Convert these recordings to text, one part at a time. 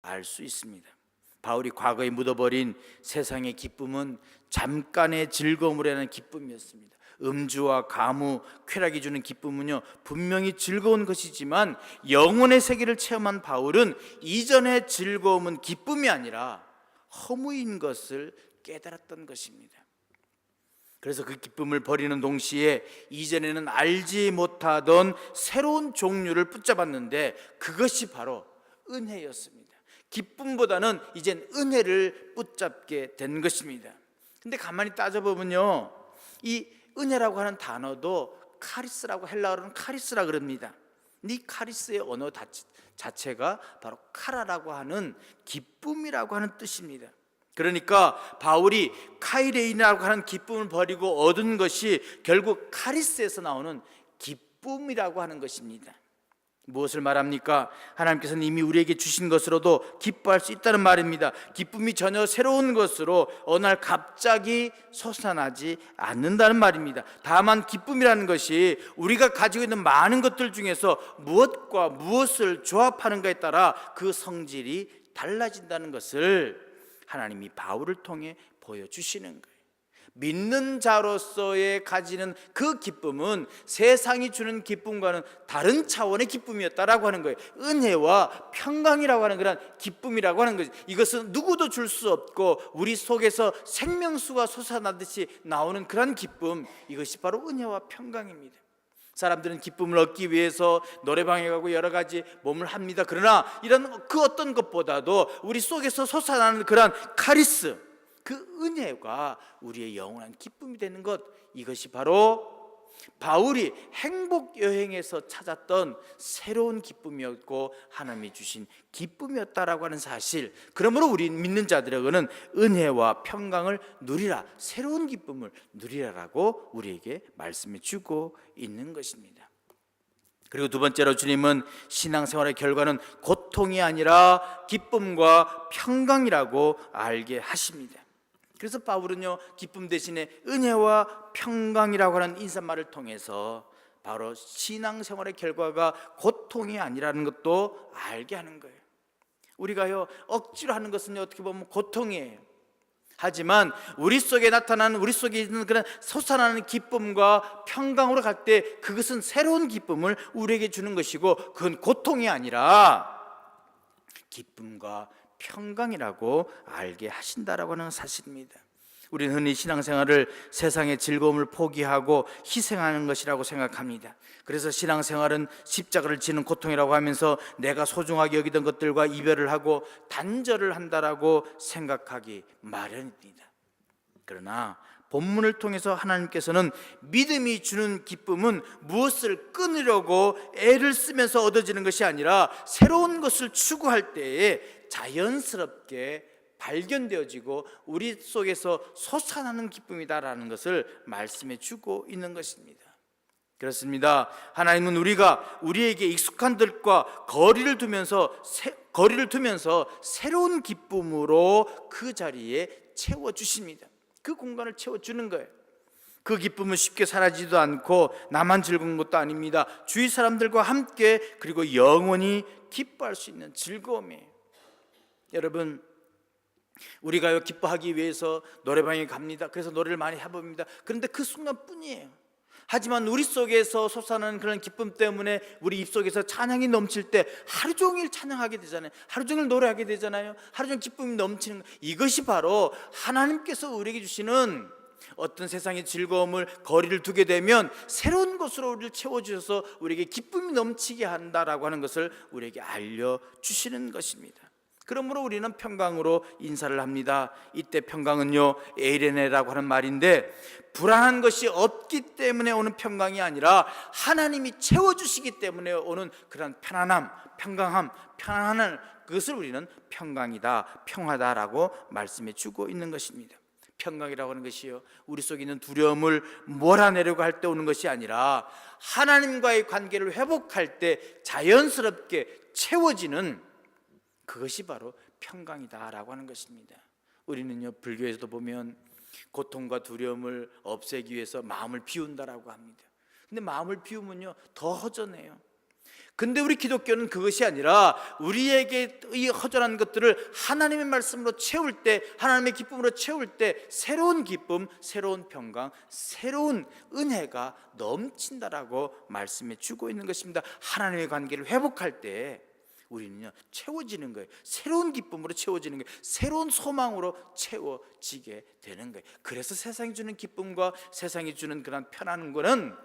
알 수 있습니다. 바울이 과거에 묻어버린 세상의 기쁨은 잠깐의 즐거움을 하는 기쁨이었습니다. 음주와 가무, 쾌락이 주는 기쁨은요 분명히 즐거운 것이지만 영혼의 세계를 체험한 바울은 이전의 즐거움은 기쁨이 아니라 허무인 것을 깨달았던 것입니다. 그래서 그 기쁨을 버리는 동시에 이전에는 알지 못하던 새로운 종류를 붙잡았는데 그것이 바로 은혜였습니다. 기쁨보다는 이젠 은혜를 붙잡게 된 것입니다. 근데 가만히 따져보면요 이 은혜라고 하는 단어도 카리스라고, 헬라어로는 카리스라 그럽니다. 이 카리스의 언어 자체가 바로 카라라고 하는 기쁨이라고 하는 뜻입니다. 그러니까 바울이 카이레인이라고 하는 기쁨을 버리고 얻은 것이 결국 카리스에서 나오는 기쁨이라고 하는 것입니다. 무엇을 말합니까? 하나님께서는 이미 우리에게 주신 것으로도 기뻐할 수 있다는 말입니다. 기쁨이 전혀 새로운 것으로 어느 날 갑자기 솟아나지 않는다는 말입니다. 다만 기쁨이라는 것이 우리가 가지고 있는 많은 것들 중에서 무엇과 무엇을 조합하는가에 따라 그 성질이 달라진다는 것을 하나님이 바울을 통해 보여주시는 거예요. 믿는 자로서의 가지는 그 기쁨은 세상이 주는 기쁨과는 다른 차원의 기쁨이었다라고 하는 거예요. 은혜와 평강이라고 하는 그런 기쁨이라고 하는 거죠. 이것은 누구도 줄 수 없고 우리 속에서 생명수가 솟아나듯이 나오는 그런 기쁨, 이것이 바로 은혜와 평강입니다. 사람들은 기쁨을 얻기 위해서 노래방에 가고 여러 가지 몸을 합니다. 그러나 이런 그 어떤 것보다도 우리 속에서 솟아나는 그런 카리스, 그 은혜가 우리의 영원한 기쁨이 되는 것, 이것이 바로 바울이 행복 여행에서 찾았던 새로운 기쁨이었고 하나님이 주신 기쁨이었다라고 하는 사실. 그러므로 우리 믿는 자들에게는 은혜와 평강을 누리라, 새로운 기쁨을 누리라라고 우리에게 말씀해 주고 있는 것입니다. 그리고 두 번째로 주님은 신앙생활의 결과는 고통이 아니라 기쁨과 평강이라고 알게 하십니다. 그래서 바울은요 기쁨 대신에 은혜와 평강이라고 하는 인사말을 통해서 바로 신앙생활의 결과가 고통이 아니라는 것도 알게 하는 거예요. 우리가요 억지로 하는 것은 어떻게 보면 고통이에요. 하지만 우리 속에 나타나는, 우리 속에 있는 그런 솟아나는 기쁨과 평강으로 갈 때 그것은 새로운 기쁨을 우리에게 주는 것이고 그건 고통이 아니라 기쁨과 평강이라고 알게 하신다라고 하는 사실입니다. 우리는 흔히 신앙생활을 세상의 즐거움을 포기하고 희생하는 것이라고 생각합니다. 그래서 신앙생활은 십자가를 지는 고통이라고 하면서 내가 소중하게 여기던 것들과 이별을 하고 단절을 한다라고 생각하기 마련입니다. 그러나 본문을 통해서 하나님께서는 믿음이 주는 기쁨은 무엇을 끊으려고 애를 쓰면서 얻어지는 것이 아니라 새로운 것을 추구할 때에 자연스럽게 발견되어지고 우리 속에서 솟아나는 기쁨이다라는 것을 말씀해 주고 있는 것입니다. 그렇습니다. 하나님은 우리가 우리에게 익숙한 것과 거리를 두면서 새로운 기쁨으로 그 자리에 채워주십니다. 그 공간을 채워주는 거예요. 그 기쁨은 쉽게 사라지지도 않고 나만 즐거운 것도 아닙니다. 주위 사람들과 함께 그리고 영원히 기뻐할 수 있는 즐거움이에요. 여러분, 우리가요 기뻐하기 위해서 노래방에 갑니다. 그래서 노래를 많이 해봅니다. 그런데 그 순간뿐이에요. 하지만 우리 속에서 솟아나는 그런 기쁨 때문에 우리 입속에서 찬양이 넘칠 때 하루 종일 찬양하게 되잖아요. 하루 종일 노래하게 되잖아요. 하루 종일 기쁨이 넘치는 것. 이것이 바로 하나님께서 우리에게 주시는 어떤 세상의 즐거움을 거리를 두게 되면 새로운 것으로 우리를 채워주셔서 우리에게 기쁨이 넘치게 한다라고 하는 것을 우리에게 알려주시는 것입니다. 그러므로 우리는 평강으로 인사를 합니다. 이때 평강은요 에이레네라고 하는 말인데 불안한 것이 없기 때문에 오는 평강이 아니라 하나님이 채워주시기 때문에 오는 그런 편안함, 평강함, 편안한 그것을 우리는 평강이다, 평화다라고 말씀해 주고 있는 것입니다. 평강이라고 하는 것이요 우리 속에 있는 두려움을 몰아내려고 할 때 오는 것이 아니라 하나님과의 관계를 회복할 때 자연스럽게 채워지는 그것이 바로 평강이다라고 하는 것입니다. 우리는요 불교에서도 보면 고통과 두려움을 없애기 위해서 마음을 비운다라고 합니다. 근데 마음을 비우면요 더 허전해요. 근데 우리 기독교는 그것이 아니라 우리에게 이 허전한 것들을 하나님의 말씀으로 채울 때, 하나님의 기쁨으로 채울 때 새로운 기쁨, 새로운 평강, 새로운 은혜가 넘친다라고 말씀해 주고 있는 것입니다. 하나님의 관계를 회복할 때 우리는요 채워지는 거예요. 새로운 기쁨으로 채워지는 거예요. 새로운 소망으로 채워지게 되는 거예요. 그래서 세상이 주는 기쁨과 세상이 주는 그런 편안한 거는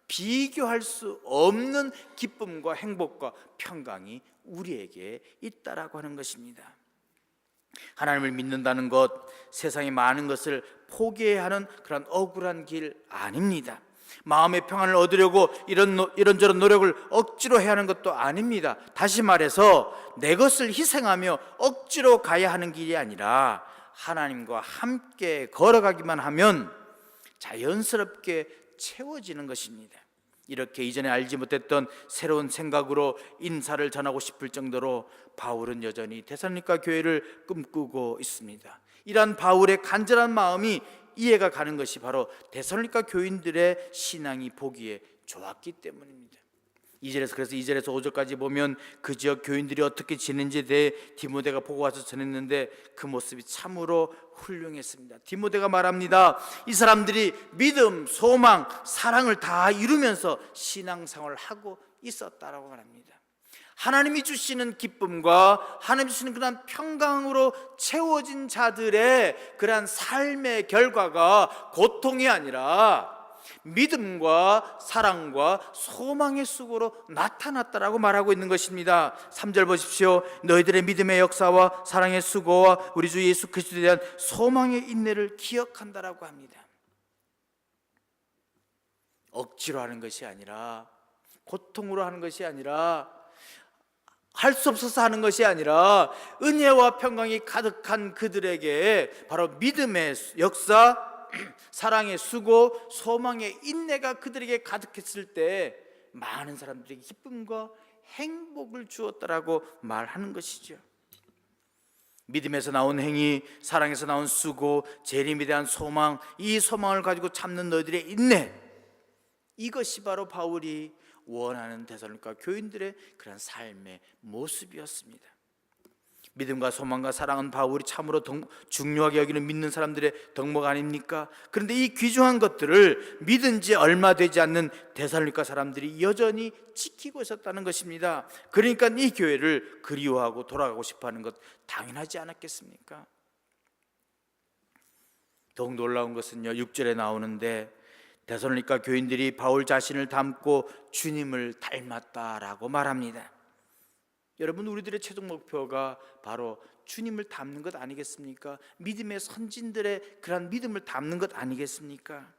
비교할 수 없는 기쁨과 행복과 평강이 우리에게 있다라고 하는 것입니다. 하나님을 믿는다는 것, 세상의 많은 것을 포기해야 하는 그런 억울한 길 아닙니다. 마음의 평안을 얻으려고 이런저런 노력을 억지로 해야 하는 것도 아닙니다. 다시 말해서 내 것을 희생하며 억지로 가야 하는 길이 아니라 하나님과 함께 걸어가기만 하면 자연스럽게 채워지는 것입니다. 이렇게 이전에 알지 못했던 새로운 생각으로 인사를 전하고 싶을 정도로 바울은 여전히 데살로니가 교회를 꿈꾸고 있습니다. 이러한 바울의 간절한 마음이 이해가 가는 것이 바로 데살로니가 교인들의 신앙이 보기에 좋았기 때문입니다. 2절에서 그래서 2절에서 5절까지 보면 그 지역 교인들이 어떻게 지내는지에 대해 디모데가 보고 와서 전했는데 그 모습이 참으로 훌륭했습니다. 디모데가 말합니다. 이 사람들이 믿음, 소망, 사랑을 다 이루면서 신앙생활을 하고 있었다라고 말합니다. 하나님이 주시는 기쁨과 하나님이 주시는 그런 평강으로 채워진 자들의 그러한 삶의 결과가 고통이 아니라 믿음과 사랑과 소망의 쑥으로 나타났다라고 말하고 있는 것입니다. 3절 보십시오. 너희들의 믿음의 역사와 사랑의 수고와 우리 주 예수 그리스도에 대한 소망의 인내를 기억한다라고 합니다. 억지로 하는 것이 아니라, 고통으로 하는 것이 아니라, 할 수 없어서 하는 것이 아니라 은혜와 평강이 가득한 그들에게 바로 믿음의 역사, 사랑의 수고, 소망의 인내가 그들에게 가득했을 때 많은 사람들에게 기쁨과 행복을 주었다라고 말하는 것이죠. 믿음에서 나온 행위, 사랑에서 나온 수고, 재림에 대한 소망, 이 소망을 가지고 참는 너희들의 인내, 이것이 바로 바울이 원하는 데살로니가 교인들의 그런 삶의 모습이었습니다. 믿음과 소망과 사랑은 바울이 참으로 중요하게 여기는 믿는 사람들의 덕목 아닙니까? 그런데 이 귀중한 것들을 믿은 지 얼마 되지 않는 데살로니가 사람들이 여전히 지키고 있었다는 것입니다. 그러니까 이 교회를 그리워하고 돌아가고 싶어하는 것 당연하지 않았겠습니까? 더욱 놀라운 것은요 6절에 나오는데 데살로니가 교인들이 바울 자신을 닮고 주님을 닮았다라고 말합니다. 여러분, 우리들의 최종 목표가 바로 주님을 닮는 것 아니겠습니까? 믿음의 선진들의 그런 믿음을 닮는 것 아니겠습니까?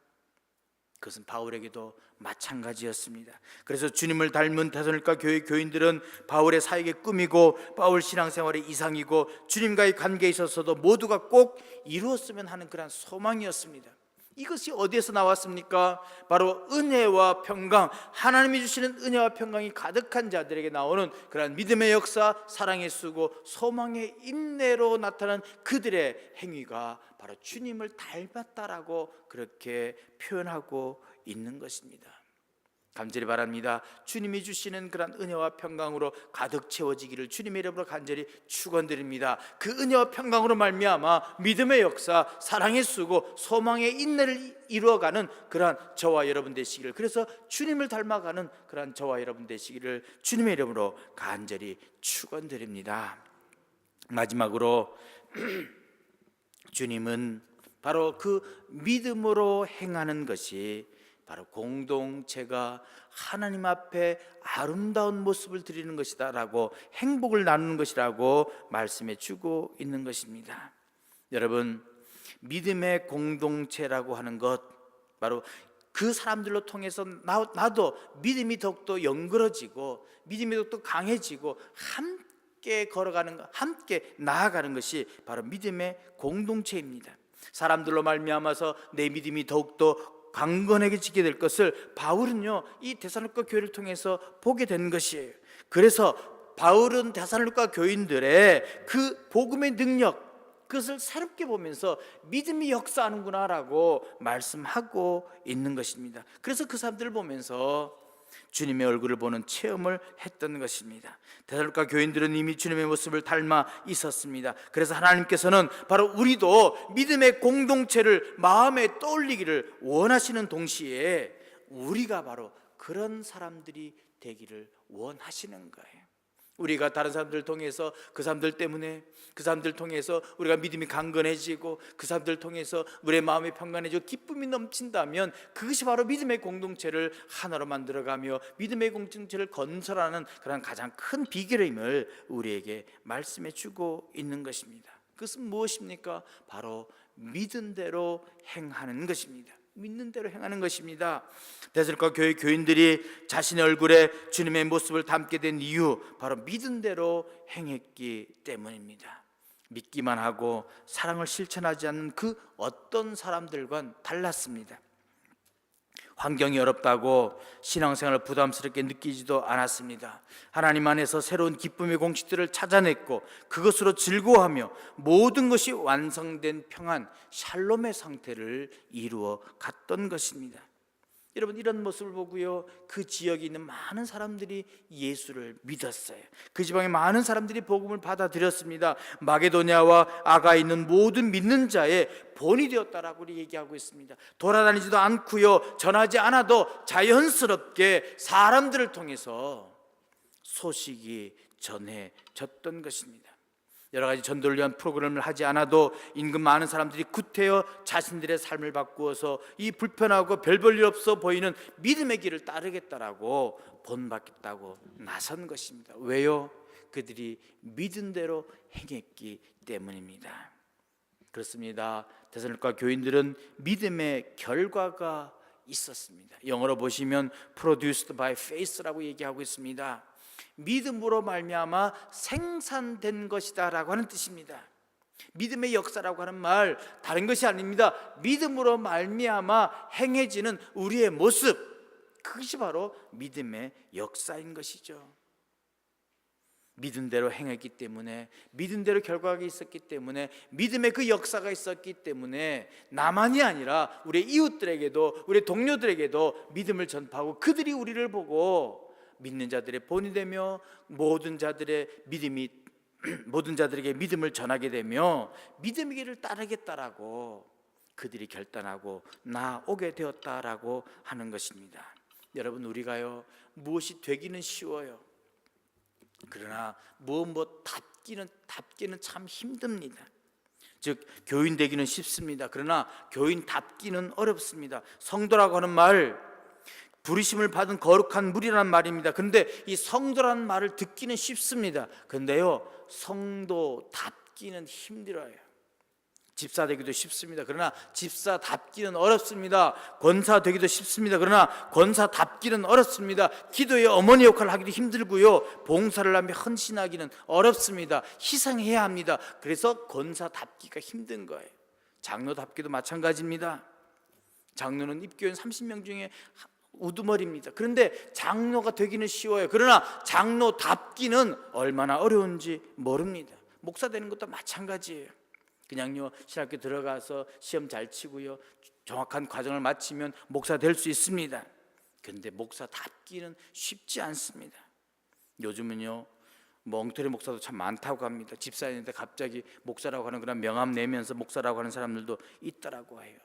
그것은 바울에게도 마찬가지였습니다. 그래서 주님을 닮은 데살로니가 교회 교인들은 바울의 사역의 꿈이고 바울 신앙생활의 이상이고 주님과의 관계에 있어서도 모두가 꼭 이루었으면 하는 그런 소망이었습니다. 이것이 어디에서 나왔습니까? 바로 은혜와 평강, 하나님이 주시는 은혜와 평강이 가득한 자들에게 나오는 그런 믿음의 역사, 사랑의 수고, 소망의 인내로 나타난 그들의 행위가 바로 주님을 닮았다라고 그렇게 표현하고 있는 것입니다. 간절히 바랍니다. 주님이 주시는 그런 은혜와 평강으로 가득 채워지기를 주님의 이름으로 간절히 축원드립니다. 그 은혜와 평강으로 말미암아 믿음의 역사, 사랑의 수고, 소망의 인내를 이루어가는 그러한 저와 여러분 되시기를, 그래서 주님을 닮아가는 그러한 저와 여러분 되시기를 주님의 이름으로 간절히 축원드립니다. 마지막으로 주님은 바로 그 믿음으로 행하는 것이 바로 공동체가 하나님 앞에 아름다운 모습을 드리는 것이다 라고, 행복을 나누는 것이라고 말씀해 주고 있는 것입니다. 여러분, 믿음의 공동체라고 하는 것, 바로 그 사람들로 통해서 나도 믿음이 더욱더 연그러지고 믿음이 더욱더 강해지고 함께 걸어가는 것, 함께 나아가는 것이 바로 믿음의 공동체입니다. 사람들로 말미암아서 내 믿음이 더욱더 강건해지게 될 것을 바울은요 이 데살로니가 교회를 통해서 보게 된 것이에요. 그래서 바울은 데살로니가 교인들의 그 복음의 능력, 그것을 새롭게 보면서 믿음이 역사하는구나라고 말씀하고 있는 것입니다. 그래서 그 사람들을 보면서 주님의 얼굴을 보는 체험을 했던 것입니다. 데살로니가 교인들은 이미 주님의 모습을 닮아 있었습니다. 그래서 하나님께서는 바로 우리도 믿음의 공동체를 마음에 떠올리기를 원하시는 동시에 우리가 바로 그런 사람들이 되기를 원하시는 거예요. 우리가 다른 사람들을 통해서 그 사람들 때문에 그 사람들을 통해서 우리가 믿음이 강건해지고 그 사람들을 통해서 우리의 마음이 평안해지고 기쁨이 넘친다면 그것이 바로 믿음의 공동체를 하나로 만들어가며 믿음의 공동체를 건설하는 그런 가장 큰 비결임을 우리에게 말씀해 주고 있는 것입니다. 그것은 무엇입니까? 바로 믿은 대로 행하는 것입니다. 믿는 대로 행하는 것입니다. 데살로니가 교회 교인들이 자신의 얼굴에 주님의 모습을 담게 된 이유, 바로 믿은 대로 행했기 때문입니다. 믿기만 하고 사랑을 실천하지 않는 그 어떤 사람들과는 달랐습니다. 환경이 어렵다고 신앙생활을 부담스럽게 느끼지도 않았습니다. 하나님 안에서 새로운 기쁨의 공식들을 찾아냈고 그것으로 즐거워하며 모든 것이 완성된 평안, 샬롬의 상태를 이루어 갔던 것입니다. 여러분, 이런 모습을 보고요, 그 지역에 있는 많은 사람들이 예수를 믿었어요. 그 지방에 많은 사람들이 복음을 받아들였습니다. 마게도냐와 아가에 있는 모든 믿는 자의 본이 되었다라고 얘기하고 있습니다. 돌아다니지도 않고요, 전하지 않아도 자연스럽게 사람들을 통해서 소식이 전해졌던 것입니다. 여러 가지 전도를 위한 프로그램을 하지 않아도 인근 많은 사람들이 구태여 자신들의 삶을 바꾸어서 이 불편하고 별 볼 일 없어 보이는 믿음의 길을 따르겠다라고 본받겠다고 나선 것입니다. 왜요? 그들이 믿은 대로 행했기 때문입니다. 그렇습니다. 데살로니가 교인들은 믿음의 결과가 있었습니다. 영어로 보시면 produced by faith라고 얘기하고 있습니다. 믿음으로 말미암아 생산된 것이다라고 하는 뜻입니다. 믿음의 역사라고 하는 말 다른 것이 아닙니다. 믿음으로 말미암아 행해지는 우리의 모습, 그것이 바로 믿음의 역사인 것이죠. 믿은 대로 행했기 때문에, 믿은 대로 결과가 있었기 때문에, 믿음의 그 역사가 있었기 때문에 나만이 아니라 우리 이웃들에게도, 우리 동료들에게도 믿음을 전파하고 그들이 우리를 보고 믿는 자들의 본이 되며 모든 자들에게 믿음을 전하게 되며 믿음의 길을 따르겠다라고 그들이 결단하고 나오게 되었다라고 하는 것입니다. 여러분, 우리가요, 무엇이 되기는 쉬워요. 그러나 답기는 참 힘듭니다. 즉, 교인 되기는 쉽습니다. 그러나 교인답기는 어렵습니다. 성도라고 하는 말, 부르심을 받은 거룩한 무리란 말입니다. 그런데 이 성도라는 말을 듣기는 쉽습니다. 그런데요, 성도답기는 힘들어요. 집사 되기도 쉽습니다. 그러나 집사답기는 어렵습니다. 권사 되기도 쉽습니다. 그러나 권사답기는 어렵습니다. 기도의 어머니 역할을 하기도 힘들고요, 봉사를 하며 헌신하기는 어렵습니다. 희생해야 합니다. 그래서 권사답기가 힘든 거예요. 장로답기도 마찬가지입니다. 장로는 입교인 30명 중에 우두머리입니다. 그런데 장로가 되기는 쉬워요. 그러나 장로답기는 얼마나 어려운지 모릅니다. 목사 되는 것도 마찬가지예요. 그냥요, 신학교 들어가서 시험 잘 치고요, 정확한 과정을 마치면 목사 될 수 있습니다. 그런데 목사답기는 쉽지 않습니다. 요즘은요, 엉터리 목사도 참 많다고 합니다. 집사인데 갑자기 목사라고 하는 그런 명함 내면서 목사라고 하는 사람들도 있다라고 해요.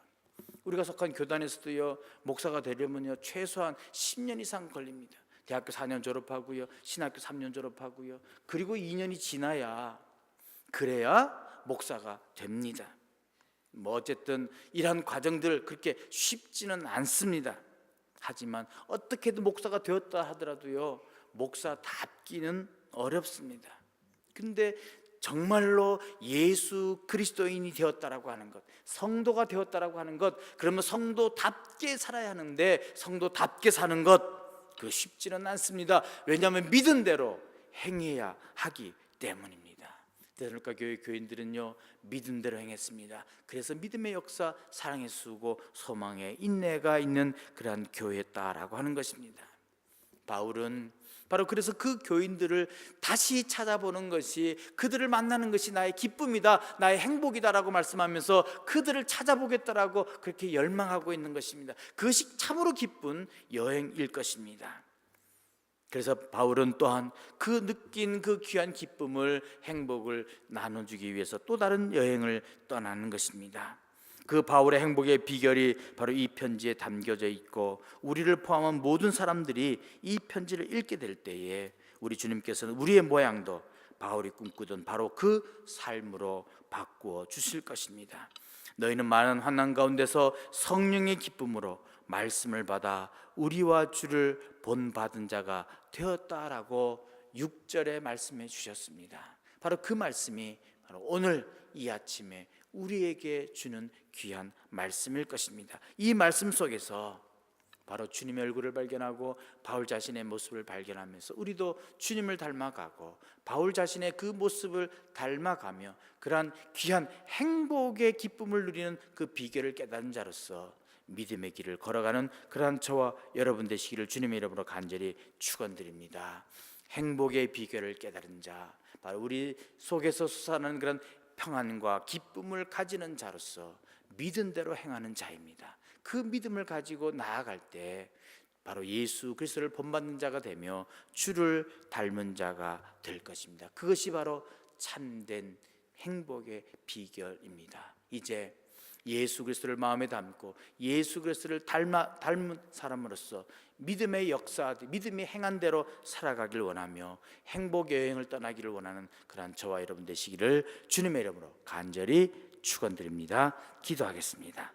우리가 속한 교단에서도요, 목사가 되려면요 최소한 10년 이상 걸립니다. 대학교 4년 졸업하고요, 신학교 3년 졸업하고요, 그리고 2년이 지나야, 그래야 목사가 됩니다. 어쨌든 이러한 과정들 그렇게 쉽지는 않습니다. 하지만 어떻게든 목사가 되었다 하더라도요, 목사답기는 어렵습니다. 근데 정말로 예수 그리스도인이 되었다라고 하는 것, 성도가 되었다라고 하는 것, 그러면 성도답게 살아야 하는데 성도답게 사는 것, 그 쉽지는 않습니다. 왜냐하면 믿은 대로 행해야 하기 때문입니다. 데살로니가 교회 교인들은요, 믿은 대로 행했습니다. 그래서 믿음의 역사, 사랑의 수고, 소망의 인내가 있는 그러한 교회였다라고 하는 것입니다. 바울은 바로 그래서 그 교인들을 다시 찾아보는 것이, 그들을 만나는 것이 나의 기쁨이다, 나의 행복이다라고 말씀하면서 그들을 찾아보겠다라고 그렇게 열망하고 있는 것입니다. 그것이 참으로 기쁜 여행일 것입니다. 그래서 바울은 또한 그 느낀 그 귀한 기쁨을, 행복을 나눠주기 위해서 또 다른 여행을 떠나는 것입니다. 그 바울의 행복의 비결이 바로 이 편지에 담겨져 있고, 우리를 포함한 모든 사람들이 이 편지를 읽게 될 때에 우리 주님께서는 우리의 모양도 바울이 꿈꾸던 바로 그 삶으로 바꾸어 주실 것입니다. 너희는 많은 환난 가운데서 성령의 기쁨으로 말씀을 받아 우리와 주를 본받은 자가 되었다라고 6절에 말씀해 주셨습니다. 바로 그 말씀이 바로 오늘 이 아침에 우리에게 주는 귀한 말씀일 것입니다. 이 말씀 속에서 바로 주님의 얼굴을 발견하고 바울 자신의 모습을 발견하면서 우리도 주님을 닮아가고 바울 자신의 그 모습을 닮아가며 그러한 귀한 행복의 기쁨을 누리는 그 비결을 깨닫는 자로서 믿음의 길을 걸어가는 그러한 저와 여러분 되시기를 주님의 이름으로 간절히 축원드립니다. 행복의 비결을 깨달은 자, 바로 우리 속에서 솟아나는 그런 평안과 기쁨을 가지는 자로서 믿은 대로 행하는 자입니다. 그 믿음을 가지고 나아갈 때 바로 예수 그리스도를 본받는 자가 되며 주를 닮은 자가 될 것입니다. 그것이 바로 참된 행복의 비결입니다. 이제 예수 그리스도를 마음에 담고 예수 그리스도를 닮은 사람으로서 믿음의 역사, 믿음이 행한 대로 살아가길 원하며 행복의 여행을 떠나기를 원하는 그러한 저와 여러분 되시기를 주님의 이름으로 간절히 축원드립니다. 기도하겠습니다.